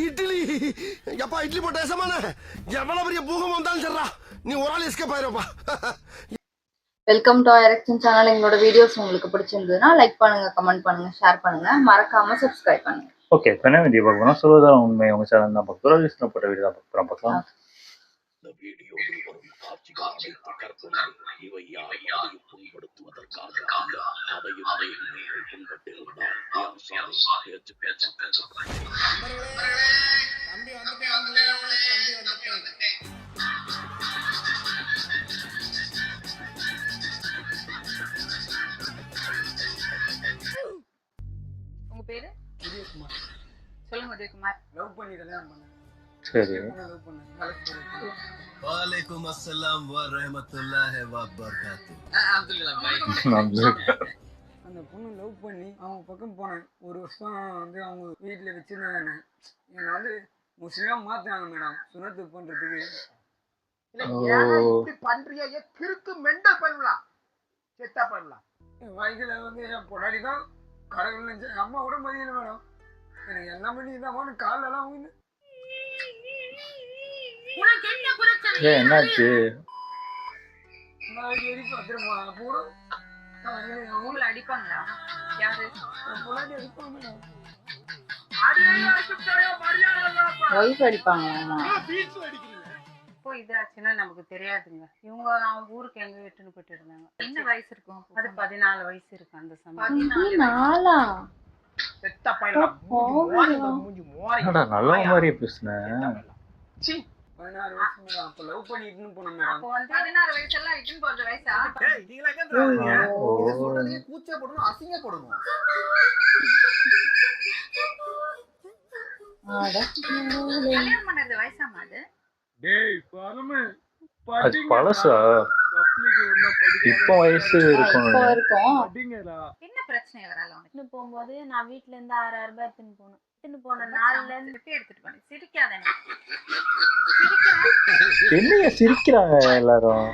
இட்லி எப்பா இட்லி போட்ட ஏசமான எவ்வளவு பெரிய பூகம் வந்தாலும் சரிடா நீ ஒரு ஆள் எஸ்கேப் ஆயிருப்பா. வெல்கம் டு எரெக்ஷன் சேனல். எங்களோட வீடியோஸ் உங்களுக்கு பிடிச்சிருந்ததுன்னா லைக் பண்ணுங்க, கமெண்ட் பண்ணுங்க, ஷேர் பண்ணுங்க, மறக்காம சப்ஸ்கிரைப் பண்ணுங்க. ஓகே, இப்போ என்ன வீடியோ பார்க்கணும்? சொல்வதால் உண்மை உங்க சேனல் தான் பார்க்குறோம். லிஸ்ட்ல போட்ட வீடியோ தான் பார்க்கலாம். இந்த வீடியோவில் வரும் காட்சிகள் அனைத்து கற்பனை இவை யாரையும் புண்படுத்துவதற்காக அல்ல. அதையும் நீங்கள் புண்பட்டிருந்தால் பேச்சு உங்க பேரு? உதயகுமார். சொல்லுங்க உதயகுமார். லவ் பண்ணி கல்யாணம் பண்ணேன். சரி. वालेकुम अस्सलाम व रहमतुल्लाहि व बरकातहू. அந்த பொண்ணு லவ் பண்ணி அவங்க பக்கம் போனேன். ஒரு வருஷம் வந்து அவங்க வீட்டில் வச்சுருந்தாங்க. என்னை வந்து முஸ்லீமா மாற்றினாங்க மேடம், சுனத்து பண்ணுறதுக்கு. கிறுக்கு மெண்டல் பண்ணலாம் செத்தா பண்ணலாம். என் வாழ்க்கையில் வந்து என் பொடாடி தான் கடவுள் நினைச்சேன். எங்கள் அம்மா கூட மதியல மேடம். எனக்கு எல்லாம் பண்ணி தான் காலெல்லாம் வந்து என்னாச்சு? உங்களை அடிப்பாங்களா? யாரு ஒய்ஃப் அடிப்பாங்களா? இப்போ இதாச்சுன்னா நமக்கு தெரியாதுங்க. இவங்க அவங்க ஊருக்கு எங்க விட்டுன்னு போயிட்டு இருந்தாங்க. என்ன வயசு இருக்கும்? அது 14 வயசு இருக்கு அந்த சமயம். நல்ல மாதிரி பேசுனேன். 16 வயசு மேடம். அப்போ லவ் பண்ணி இட்டுன்னு போனோம் மேடம். அப்போ வந்து 16 வயசெல்லாம் இட்டுன்னு போற வயசா? கூச்சப்படணும், அசிங்கப்படணும். கல்யாணம் பண்ணது வயசாமா அது? அது பழசா? இப்போ வயசு இருக்கும். என்ன பிரச்சனை வரால உனக்கு? போகும்போது நான் வீட்டுல இருந்து 6000 ரூபாய் எடுத்துன்னு போன நாள்ல இருந்து எடுத்துட்டு போனேன். சிரிக்காத. என்னைய சிரிக்கிறாங்க எல்லாரும்.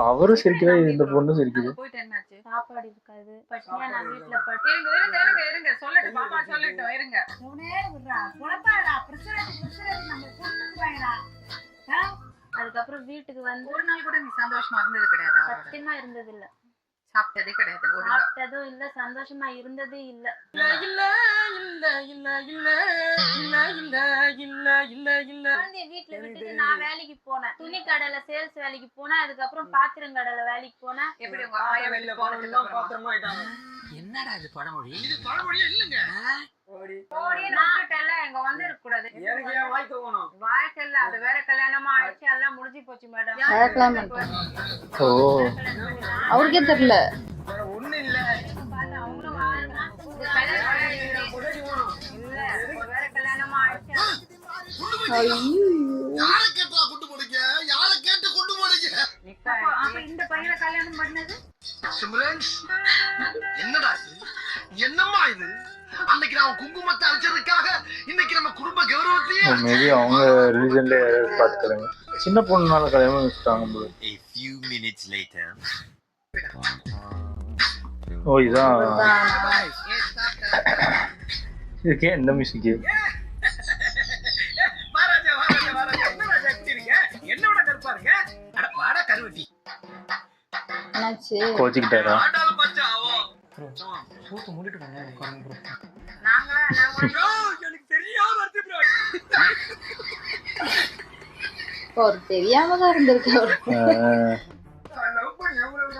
அவரும் சிரிக்கிறா, இந்த பொண்ணு சிரிக்குது. போயிட்டு என்னாச்சு? சாப்பாடு இருக்காது, பட்னியா நான் வீட்டுல இருங்க சொல்லட்டு பாப்பா சொல்லட்டும். இருங்க அதுக்கப்புறம் வீட்டுக்கு வந்து ஒரு நாள் கூட நீ சந்தோஷமா இருந்தது கிடையாது? சத்தியமா இருந்தது இல்ல. சாப்பிட்டதே கிடையாது. சாப்பிட்டதும் இல்ல, சந்தோஷமா இருந்ததே இல்ல. குழந்தைய வீட்டுல விட்டுட்டு நான் வேலைக்கு போனேன். துணி கடையில சேல்ஸ் வேலைக்கு போனேன். அதுக்கப்புறம் பாத்திரம் கடையில வேலைக்கு போனேன். எப்படி உங்க ஆயா வெளியில போனதுக்கு பாத்திரமா ஆயிட்டாங்க. என்னடா இது பழமொழி? இது பழமொழியே இல்லங்க. இங்க வந்து இருக்க கூடாது. எனக்கு ஏன் வாழ்க்கை போகணும்? வாழ்க்கை இல்ல, அது வேற. கல்யாணமா ஆயிடுச்சு, எல்லாம் முடிஞ்சு போச்சு மேடம். ஓ, அவருக்கே தெரியல. ஒண்ணு இல்ல. அவங்களும் வேற கல்யாணமா ஆயிடுச்சு. யாரை கேட்டா கொண்டு போனீங்க? யாரை கேட்டு கொண்டு போனீங்க? அப்ப இந்த பையனை கல்யாணம் பண்ணது சிம்ரன், என்னடா இது? என்னம்மா இது? அன்னைக்கு நான் குங்குமத்தை அரைச்சதுக்காக இன்னைக்கு நம்ம குடும்ப கௌரவத்தையே மேபி அவங்க ரிலிஜன்ல பாத்துக்கிறாங்க. சின்ன பொண்ணுனால கல்யாணம் வச்சுட்டாங்க போல. A few minutes later. ஓ, இதான் இதுக்கே இந்த மியூசிக். என்னோட கருப்பாருங்க. அட வாடா கருவட்டி. என்னாச்சு? கோச்சிக்கிட்டாரா? சூத்து மூடிட்டு போங்க. எனக்கு தெரியாம வருது ப்ரோ. ஒரு தெரியாம தான் இருந்திருக்கு. லவ் பண்ணி எவ்வளவு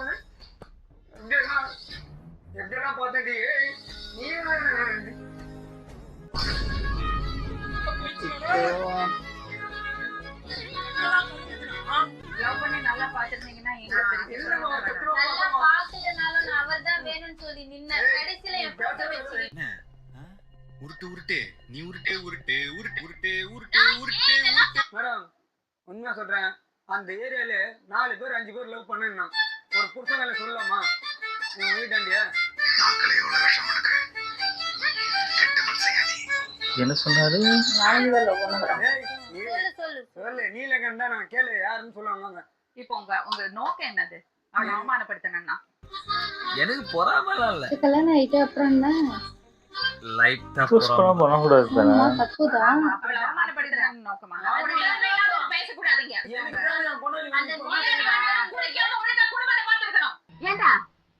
எப்படிலாம் பார்த்தேன். நீ லவ் பண்ணி நல்லா பாத்துருந்தீங்கன்னா எங்க அவர்தான் வேணும்னு சொல்லி நின்ன கடைசியில என் போட்டோ வச்சு உருட்டு உருட்டு நீ உருட்டு உருட்டு உருட்டு உருட்டு உருட்டு உருட்டு உருட்டு. மேடம், உண்மையா சொல்றேன். அந்த ஏரியால 4 பேர் 5 பேர் லவ் பண்ணா ஒரு புருஷன் வேலை சொல்லலாமா? என் வீட்டாண்டிய என்ன சொன்னாரு? சொல்லு நீலகண்டா. நான் கேளு யாருன்னு சொல்லுவாங்க. இப்போ உங்க நோக்கம் என்னது? அவனை அவமானப்படுத்தணும்னா எனக்கு பொறாமலாம் இல்ல, கல்யாணம் ஆயிட்டு அப்புறம் என்ன லைட்டா சூஸ் பண்ண பண்ணக்கூடாது தானே. தப்புதான். அவமானப்படுத்துறாங்க நோக்கமா பேசக்கூடாதீங்க. ஏண்டா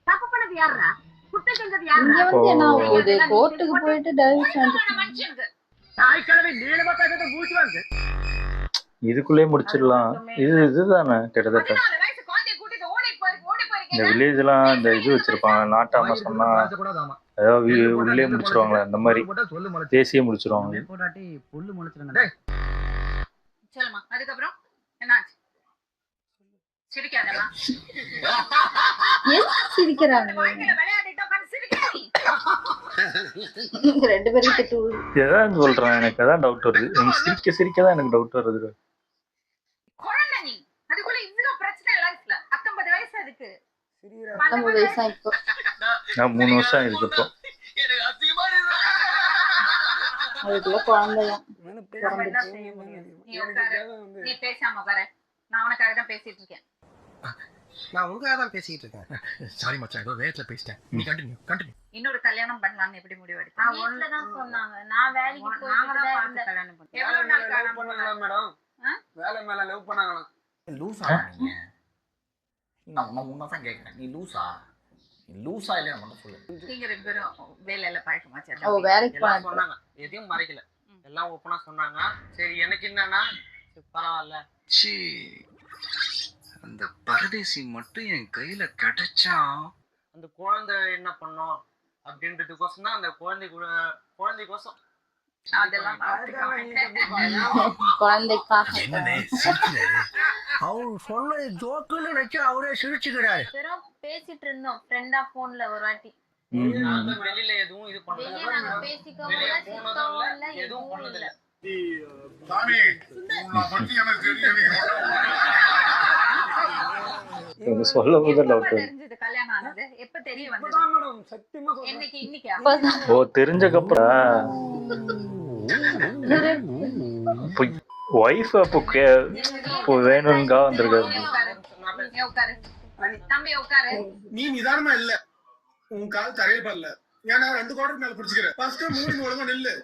தப்பு பண்ணது யாருடா? குற்றம் செஞ்சது இங்க யாருடா? வந்து என்ன ஆக போகுது? கோர்ட்டுக்கு போயிட்டு டைவர்ஸ் மனுஷனுக்கு இதுக்குள்ளே முடிச்சிடலாம். இதுதானே கிட்டத்தட்ட 14 வயசு குழந்தைய கூட்டிட்டு ஓடி இந்த போறீங்க. வில்லேஜ் எல்லாம் இந்த இது வச்சிருப்பாங்க, நாட்டாம சொன்னா ஏதாவது உள்ளே முடிச்சிருவாங்களே, அந்த மாதிரி தேசிய முடிச்சிருவாங்க. சொல்லுமா, அதுக்கப்புறம் என்னாச்சு? சிரிக்காதமா? சிரிக்கிறாங்க வாழ்க்கையில விளையாடிட்டு உட்கார்ந்து சிரிக்காதீ. ரெண்டு பேரும் திட்டு. எதாவது சொல்றேன், எனக்கு அதான் டவுட் வருது. எனக்கு சிரிக்க சிரிக்கதான் எனக்கு டவுட் வருது. குழந்தை நீ, அதுக்குள்ள இவ்வளவு பிரச்சனை லைஃப்ல. 19 வயசு அதுக்கு. 19 வயசா இப்போ? நான் 3 வருஷம் இருக்கு இப்போ. அதுக்குள்ள குழந்தையா? நீ உட்காரு, நீ பேசாம உட்காரு. நான் உனக்காக தான் பேசிட்டு இருக்கேன். நான் உங்களுக்காக தான் பேசிட்டு இருக்கேன். சாரி மச்சான், ஏதோ வேகத்துல பேசிட்டேன். நீ கண்டினியூ. இன்னொரு கல்யாணம் பண்ணலாம்னு எப்படி முடிவு எடுத்தீங்க? நான் ஒண்ணுல தான் சொன்னாங்க. நான் வேலைக்கு நாங்க போயிட்டு தான் தான் பார்த்து இருந்தேன். கல்யாணம் பண்ணோம். எவ்வளவு நாள் காலம் பண்ணாங்களா மேடம்? வேலை மேல லவ் பண்ணாங்களாம். லூசா நீங்க? நான் உன்னதான் கேட்கிறேன், நீ லூசா? நீ லூசா இல்லையா மட்டும் சொல்லு. நீங்க ரெண்டு பேரும் வேலையில பழக்கமாச்சா? ஓ, வேலைக்கு எல்லாம் போனாங்க. சொன்னாங்க, எதையும் மறைக்கல, எல்லாம் ஓப்பனா சொன்னாங்க. சரி எனக்கு என்னன்னா சரி, பரவாயில்ல. சீ, அந்த பரதேசி மட்டும் என் கையில கிடைச்சா அந்த குழந்தை என்ன பண்ணோம் அப்படின்றதுக்கோசம் தான், அந்த குழந்தைக்கோசம் அதெல்லாம் பார்த்துக்க மாட்டேன். குழந்தைக்காக என்னனே சிரிக்கிறாரு. அவர் சொன்ன ஜோக்குன்னு நினைச்சு அவரே சிரிச்சுக்கிறாரு. வெறும் பேசிட்டு இருந்தோம் ஃப்ரெண்டா போன்ல ஒரு வாட்டி. வெளியில எதுவும் இது வெளியே நாங்க பண்ணல, பேசிக்கவும் வெளியே இல்ல, போனதும் சிரிக்கவும் இல்ல, இல்ல, எதுவும் எதுவும் பண்ணது இல்ல. இல்ல. எனக்கு சொல்லும் போது டவுட் வருது. தெரிஞ்சது கல்யாணம் ஆனது எப்ப தெரிய வந்தது? இப்பதான் மேடம் சத்தியமா சொல்றேன். என்னைக்கு? இன்னைக்கா? ஓ, தெரிஞ்சக்கப்புறம் ஒய்ஃப் அப்போ வேணும்கா வந்திருக்காரு. நீ உட்காரு. தம்பி உட்காரு. நீ நிதானமா இல்ல, உன் கால் தரையில் படல. ஏன்னா 2 குவார்டர் மேல பிடிச்சுக்கிறேன். ஃபர்ஸ்ட் மூணு ஒழுங்கா நில்லு,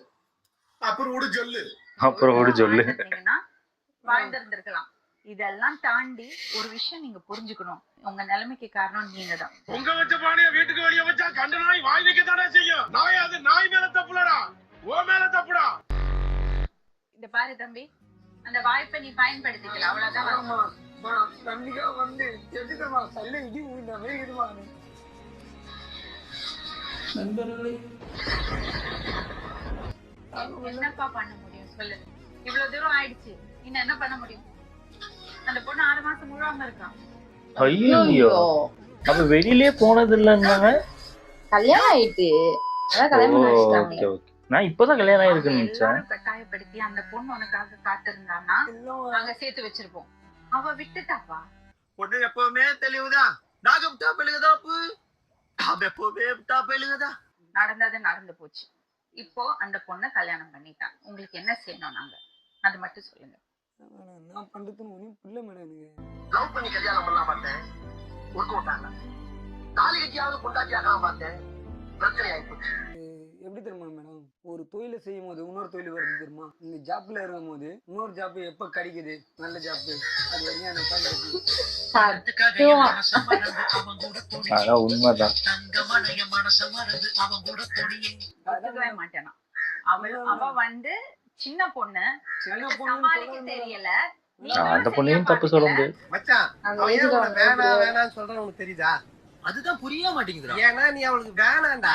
அப்புறம் விடு சொல்லு. அப்புறம் விடு சொல்லு. வாழ்ந்திருந்தீங்கன்னா வாழ்ந்திருந்திருக்கலாம். இதெல்லாம் தாண்டி ஒரு விஷயம் நீங்க புரிஞ்சுக்கணும். உங்க நிலைமைக்கு காரணம் நீங்க தான். உங்க வச்ச பானைய வீட்டுக்கு வெளியே வச்சா கண்ட நாய் வாய் வைக்க தானே செய்யும். நாய் அது நாய் மேல தப்புலடா, ஓ மேல தப்புடா. இந்த பாரு தம்பி, அந்த வாய்ப்பை நீ பயன்படுத்திக்கல, அவ்வளவுதான். ஆமா, தம்பிக்கா வந்து எதுக்குமா சல்ல இடி ஊந்த மாதிரி இதுமா. என்னப்பா பண்ண முடியும் சொல்லு? இவ்வளவு தூரம் ஆயிடுச்சு, இன்னும் என்ன பண்ண முடியும்? அந்த பொண்ணு 6 மாசம் முழுவாம இருக்கான். ஐயோ, அப்ப வெளியிலே போனது இல்லைன்னாங்க. கல்யாணம் ஆயிட்டு அதான் கல்யாணம் பண்ணி வச்சுட்டாங்க. ஓகே ஓகே, நான் இப்பதான் கல்யாணம் ஆயிருக்குன்னு நினைச்சேன். எல்லாரும் கட்டாயப்படுத்தி அந்த பொண்ணு உனக்காக காத்திருந்தான்னா நாங்க சேர்த்து வச்சிருப்போம். அவ விட்டுட்டாப்பா. பொண்ணு எப்பவுமே தெளிவுதான். நாகம் டாப்பெழுகதாப்பு, டாப் எப்பவுமே டாப்பெழுகதா. நடந்தது நடந்து போச்சு. இப்போ அந்த பொண்ணை கல்யாணம் பண்ணிட்டான். உங்களுக்கு என்ன செய்யணும் நாங்க? அது மட்டும் சொல்லுங்க. நான் பண்றதுன்னு ஒன்றும் பிள்ளை மேடம் எனக்கு. லவ் பண்ணி கல்யாணம் பண்ணலாம் பார்த்தேன், ஒர்க் அவுட் ஆகல. தாலி கட்டியாவது கொண்டாட்டி ஆகாம பார்த்தேன், பிரச்சனை ஆயிப்போச்சு. எப்படி தெரியுமா மேடம், ஒரு தொழிலை செய்யும் போது இன்னொரு தொழில் வருது தெரியுமா? இந்த ஜாப்ல இருக்கும் போது இன்னொரு ஜாப் எப்ப கிடைக்குது நல்ல ஜாப், அது வரையும் அந்த அதான் உண்மைதான். ஒத்துக்கவே மாட்டேனா? அவ வந்து சின்ன பொண்ணு, சின்ன சமாளிக்க பொண்ணு தெரியல. அந்த பொண்ணையும் தப்பு சொல்ல முடியாது. மச்சான், அந்த அவன் ஏன் ஏஜ்ல உன்னை வேணாம் வேணாம்னு சொல்றான்னு உனக்கு தெரியுதா? அதுதான் புரிய மாட்டேங்குதுடா. ஏன்னா நீ அவளுக்கு வேணாண்டா.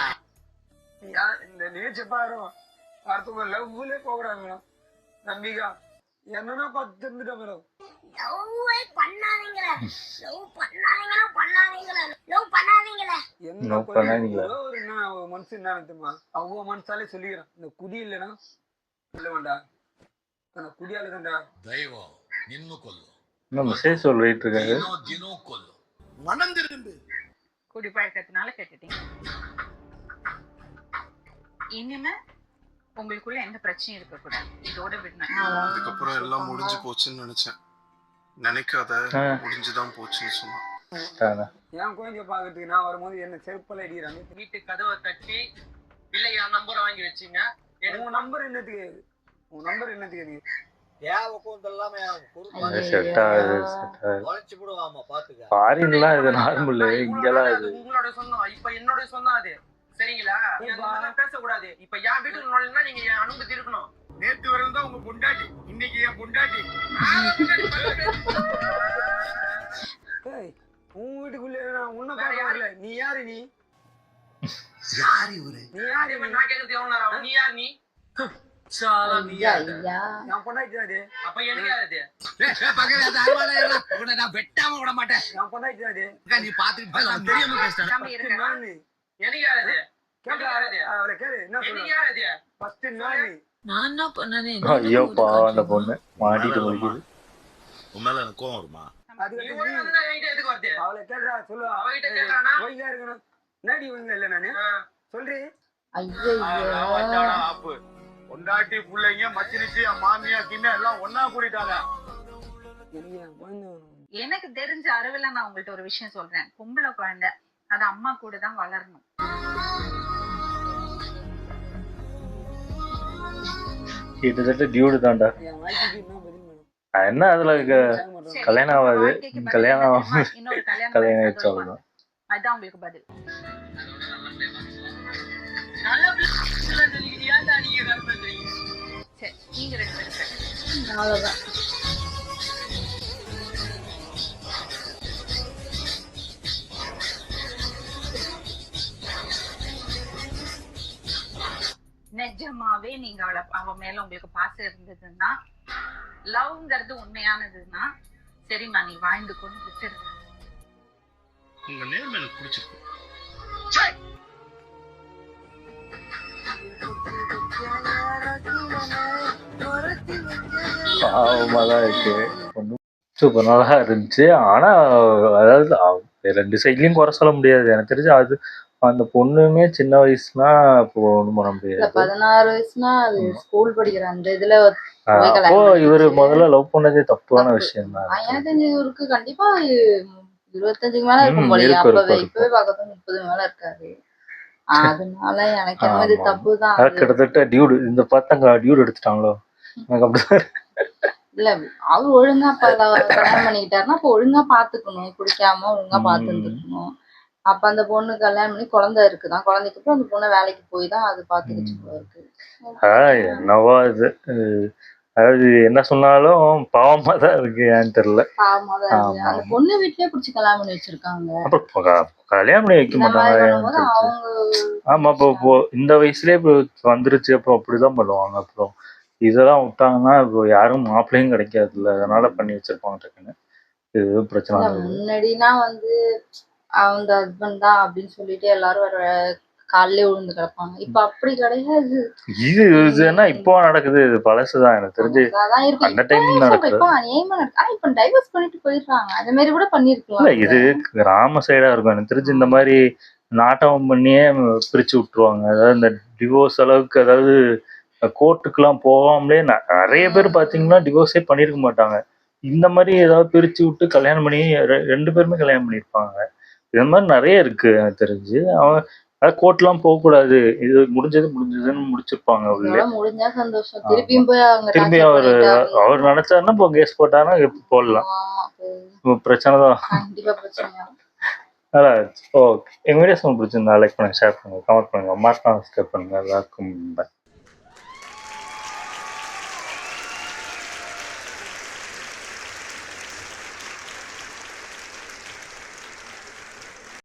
இந்த நேச்ச பாரு, அடுத்தவங்க லவ்லே போகிறாங்க மேடம். நம்பிக்கா என்னன்னா பார்த்து தெரிஞ்சுட்டா மேடம். No பண்ணாதீங்களா? ஒரு மனசு என்ன தெரியுமா, அவங்க மனசாலே சொல்லிக்கிறான், இந்த குடி இல்லைன்னா இல்ல வேண்டா, குடியால தான்டா தெய்வம் நின்னு கொல்லும், இன்னும் மெசேஜ் சொல்லிட்டு இருக்காரு. தினம் கொல்லும். மனம் திரும்பு. குடிப்பழக்கத்தினால கெட்டுட்டீங்க. இனிமே உங்களுக்குள்ள எந்த பிரச்சனையும் இருக்க கூடாது. இதோட விடணும். அதுக்கப்புறம் எல்லாம் முடிஞ்சு போச்சுன்னு நினைச்சேன். நினைக்காத முடிஞ்சுதான் போச்சுன்னு சொன்னான். என் குழந்தைய பாக்கிறதுக்கு நான் வரும்போது என்ன செருப்பல அடிக்கிறாங்க. வீட்டு கதவை தட்டி இல்லை என் நம்பர் வாங்கி வச்சுங்க. உன் நம்பர் என்னத்துக்கு? உன் நம்பர் என்னத்துக்கு? நீ ஃபாரின்லாம் இது நார்மல், இங்கெல்லாம் இது உங்களோட சொந்தம். இப்ப என்னோட சொந்தம் அது, சரிங்களா? பேசக்கூடாது. இப்ப என் வீட்டுக்கு நுழைனா நீங்க என் அனுமதி இருக்கணும். நேத்து வரதான் உங்க பொண்டாட்டி, இன்னைக்கு என் பொண்டாட்டி. உன் வீட்டுக்குள்ள உன்ன பாக்கல. நீ யாரு? நீ யாரு இவரு? நீ யாரு? நான் கேக்குறது எவ்வளவு நேரம்? நீ யார்? நீ நான் பொண்டாட்டி அது. அப்ப எனக்கு யாரு? நான் வெட்டாம விட மாட்டேன். நான் பொண்டாட்டி அது. நீ பாத்துட்டு தெரியாம பேசுறேன். நானு எனக்கு யாரு? அவளை கேளு. என்ன சொல்ற? எனக்கு யாரு? ஃபர்ஸ்ட் நானு. நான் என்ன பண்ணனே? ஐயோ பாவம் அந்த பொண்ணு மாட்டிட்டு முடிக்குது. உண்மையில எனக்கு கோவம் வருமா? அது நீ ஒரு வந்து என்கிட்ட எதுக்கு வருது? அவளை கேளுடா. சொல்லு. அவகிட்ட கேக்குறானா? ஒய்யா இருக்கணும். நடி ஒய்யா இல்ல நானு. சொல்றி. ஆப்பு பொண்டாட்டி புள்ளைங்க மச்சினிச்சு மாமியா கிண்ண எல்லாம் ஒன்னா கூட்டிட்டாங்க. எனக்கு தெரிஞ்ச அறிவுல நான் உங்கள்ட்ட ஒரு விஷயம் சொல்றேன். பொம்பளை குழந்தை அது அம்மா கூட தான் வளரணும். கிட்டத்தட்ட டியூடு தான்டா. என் வாழ்க்கைக்கு என்ன பதில் மேடம்? என்ன அதுல கல்யாணம் ஆகாது, கல்யாணம் ஆகாது, இன்னொரு கல்யாணம் ஆயிடுச்சு அவ்வளவுதான். அதுதான் உங்களுக்கு பதில். நல்ல பிள்ளை சொல்லிக்கிட்டியா? நீங்க வேற பேசுறீங்க. சரி, நீங்க 2 பேரும் சரி. அவ்வளவுதான். நிஜமாவே நீங்க அவ மேல உங்களுக்கு பாசம் இருந்ததுன்னா, லவ்ங்கிறது உண்மையானதுன்னா சரிம்மா நீ வாழ்ந்து கொண்டு விட்டுரு. உங்க நேர்மை எனக்கு பிடிச்சிருக்கு. பாவமாதான் இருக்கு. ஒன்றும் சூப்பர் நல்லா இருந்துச்சு. ஆனா அதாவது 2 சைட்லயும் குறை சொல்ல முடியாது. எனக்கு தெரிஞ்சு அது அந்த பொண்ணுமே சின்ன வயசுனா இப்போ ஒண்ணும் பண்ண முடியாது. 16 வயசுனா அது ஸ்கூல் படிக்கிற அந்த இதுல அப்போ இவரு முதல்ல லவ் பண்ணதே தப்பான விஷயம் தான். எனக்கு தெரிஞ்ச இவருக்கு கண்டிப்பா 25க்கு மேல இருக்கும் போலயே. அப்பவே இப்பவே பார்க்கறது 30 மேல இருக்காரு. அதனால எனக்கு என்னது தப்புதான். கிட்டத்தட்ட டியூடு இந்த பார்த்தாங்க டியூடு எடுத்துட்டாங்களோ எனக்கு அப்படிதான். இல்ல அவரு ஒழுங்கா கல்யாணம் பண்ணிக்கிட்டாருன்னா அப்ப ஒழுங்கா பாத்துக்கணும், குடிக்காம ஒழுங்கா பாத்து இருந்துக்கணும். அப்ப அந்த பொண்ணு கல்யாணம் பண்ணி குழந்தை இருக்குதான், குழந்தைக்கு அப்புறம் அந்த பொண்ணு வேலைக்கு போய் தான் அது பாத்துக்கிச்சு போல இருக்கு. என்னவோ இது அதாவது என்ன சொன்னாலும் பாவமா தான் இருக்கு. ஏன்னு தெரியல. பாவமா தான் இருக்கு. அந்த பொண்ணு வீட்லயே பிடிச்சி கல்யாணம் பண்ணி வச்சிருக்காங்க. அப்புறம் கல்யாணம் பண்ணி வைக்க மாட்டாங்க. ஆமா இப்போ இந்த வயசுலயே இப்போ வந்துருச்சு. அப்புறம் அப்படிதான் பண்ணுவாங்க. அப்புறம் இதெல்லாம் விட்டாங்கன்னா இப்போ யாரும் மாப்பிள்ளையும் கிடைக்காதுல்ல, அதனால பண்ணி வச்சிருப்பாங்க டக்குன்னு. இது பிரச்சனை. முன்னாடினா அவங்க ஹஸ்பண்ட் தான் அப்படின்னு சொல்லிட்டு எல்லாரும் வர காலையிலே விழுந்து கிடப்பாங்க. இப்ப அப்படி கிடையாது. இதுன்னா இப்போ நடக்குது. இது பழசுதான். எனக்கு தெரிஞ்சு அந்த டைம் நடக்குது. இப்ப டைவர்ஸ் பண்ணிட்டு போயிடுறாங்க. அந்த மாதிரி கூட பண்ணிருக்கலாம். இது கிராம சைடா இருக்கும். எனக்கு தெரிஞ்சு இந்த மாதிரி நாட்டம் பண்ணியே பிரிச்சு விட்டுருவாங்க. அதாவது இந்த டிவோர்ஸ் அளவுக்கு, அதாவது கோர்ட்டுக்கெல்லாம் போகாமலே நிறைய பேர் பாத்தீங்கன்னா டிவோர்ஸே பண்ணிருக்க மாட்டாங்க. இந்த மாதிரி ஏதாவது பிரிச்சு விட்டு கல்யாணம் பண்ணி 2 பேருமே கல்யாணம் பண்ணிருப்பாங்க. இது மாதிரி நிறைய இருக்கு எனக்கு தெரிஞ்சு. அவன் கோர்ட்லாம் போக கூடாது, இது முடிஞ்சதுன்னு முடிச்சிருப்பாங்க. முடிஞ்சா சந்தோஷம். திருப்பியும் போய் திரும்பி அவர் நினைச்சாருன்னா இப்போ கேஸ் போட்டாருன்னா போடலாம். பிரச்சனை தான். ஓகே, எங்க வீடியோஸ் உங்களுக்கு பிடிச்சிருந்தா லைக் பண்ணுங்க, ஷேர் பண்ணுங்க, கமெண்ட் பண்ணுங்க, மறக்காம சப்ஸ்கிரைப் பண்ணுங்க. எல்லாருக்கும் பை.